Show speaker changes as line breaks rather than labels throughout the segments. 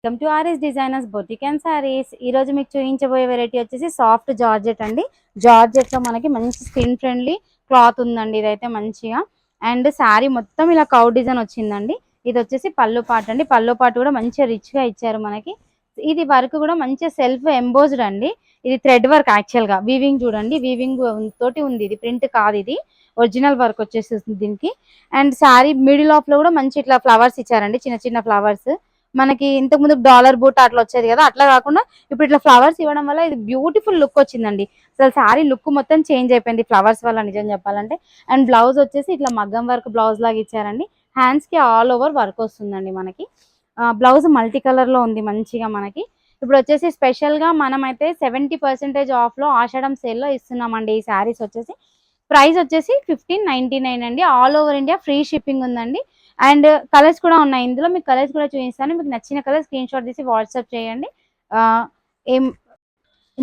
Welcome to RS designers boutique and saris. ఈ రోజు మీకు చూపించబోయే వెరైటీ వచ్చేసి సాఫ్ట్ జార్జెట్ అండి. జార్జెట్ లో మనకి మంచి స్కిన్ ఫ్రెండ్లీ క్లాత్ ఉందండి. ఇదైతే మంచిగా అండ్ శారీ మొత్తం ఇలా కౌ డిజైన్ వచ్చిందండి. ఇది వచ్చేసి పళ్ళు పాటు అండి. పళ్ళు పాటు కూడా మంచిగా రిచ్ గా ఇచ్చారు మనకి. ఇది వర్క్ కూడా మంచిగా సెల్ఫ్ ఎంబోజ్డ్ అండి. ఇది థ్రెడ్ వర్క్ యాక్చువల్ గా వీవింగ్ చూడండి, వీవింగ్ తోటి ఉంది. ఇది ప్రింట్ కాదు, ఇది ఒరిజినల్ వర్క్ వచ్చేసి దీనికి. అండ్ శారీ మిడిల్ ఆఫ్ లో కూడా మంచి ఇట్లా ఫ్లవర్స్ ఇచ్చారండి, చిన్న చిన్న ఫ్లవర్స్. మనకి ఇంతకు ముందు డాలర్ బూట్ అట్లా వచ్చేది కదా, అట్లా కాకుండా ఇప్పుడు ఇట్లా ఫ్లవర్స్ ఇవ్వడం వల్ల ఇది బ్యూటిఫుల్ లుక్ వచ్చిందండి. అసలు శారీ లుక్ మొత్తం చేంజ్ అయిపోయింది ఫ్లవర్స్ వల్ల, నిజం చెప్పాలంటే. అండ్ బ్లౌజ్ వచ్చేసి ఇట్లా మగ్గం వర్క్ బ్లౌజ్ లాగా ఇచ్చారండి. హ్యాండ్స్ కి ఆల్ ఓవర్ వర్క్ వస్తుందండి మనకి. బ్లౌజ్ మల్టీ కలర్ లో ఉంది మంచిగా మనకి. ఇప్పుడు వచ్చేసి స్పెషల్ గా మనమైతే 70% ఆఫ్ లో ఆషాఢం సేల్ లో ఇస్తున్నామండి. ఈ శారీస్ వచ్చేసి ప్రైస్ వచ్చేసి 1599 అండి. All over India free shipping ఉందండి. అండ్ కలర్స్ కూడా ఉన్నాయి ఇందులో. మీకు కలర్స్ కూడా చూపిస్తాను. మీకు నచ్చిన కలర్ స్క్రీన్ షాట్ తీసి వాట్సాప్ చేయండి. ఏం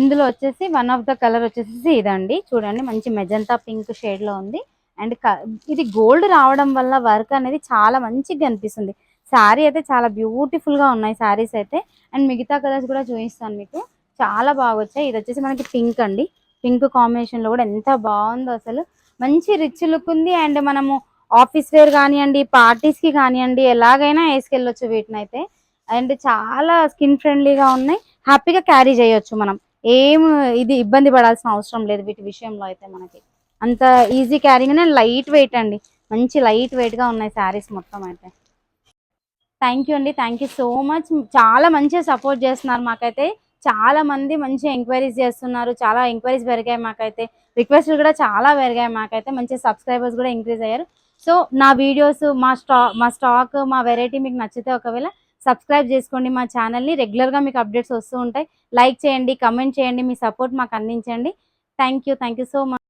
ఇందులో వచ్చేసి వన్ ఆఫ్ ద కలర్ వచ్చేసి ఇదండి, చూడండి మంచి మెజంతా పింక్ షేడ్ లో ఉంది. అండ్ ఇది గోల్డ్ రావడం వల్ల వర్క్ అనేది చాలా మంచిగా అనిపిస్తుంది. శారీ అయితే చాలా బ్యూటిఫుల్ గా ఉన్నాయి శారీస్ అయితే. అండ్ మిగతా కలర్స్ కూడా చూపిస్తాను మీకు, చాలా బాగా వచ్చాయి. ఇది వచ్చేసి మనకి పింక్ అండి. పింక్ కాంబినేషన్ లో కూడా ఎంత బాగుందో అసలు. మంచి రిచ్ లుక్ ఉంది. అండ్ మనము ఆఫీస్ వేర్ కానివ్వండి, పార్టీస్ కి కానివ్వండి, ఎలాగైనా వేసుకెళ్ళొచ్చు వీటిని అయితే. అండ్ చాలా స్కిన్ ఫ్రెండ్లీగా ఉన్నాయి, హ్యాపీగా క్యారీ చేయొచ్చు మనం. ఏం ఇది ఇబ్బంది పడాల్సిన అవసరం లేదు వీటి విషయంలో అయితే. మనకి అంత easy carrying and light weight అండి. మంచి లైట్ వెయిట్ గా ఉన్నాయి శారీస్ మొత్తం అయితే. థ్యాంక్ యూ అండి, థ్యాంక్ యూ సో మచ్. చాలా మంచిగా సపోర్ట్ చేస్తున్నారు మాకైతే. చాలా మంది మంచిగా ఎంక్వైరీస్ చేస్తున్నారు, చాలా ఎంక్వైరీస్ పెరిగాయి మాకైతే. రిక్వెస్ట్లు కూడా చాలా పెరిగాయి మాకైతే. మంచి సబ్స్క్రైబర్స్ కూడా ఇంక్రీజ్ అయ్యారు. సో నా వీడియోస్, మా స్టాక్, మా వెరైటీ మీకు నచ్చితే ఒకవేళ సబ్స్క్రైబ్ చేసుకోండి మా ఛానల్ని. రెగ్యులర్గా మీకు అప్డేట్స్ వస్తూ ఉంటాయి. లైక్ చేయండి, కమెంట్ చేయండి, మీ సపోర్ట్ మాకు అందించండి. Thank you so much.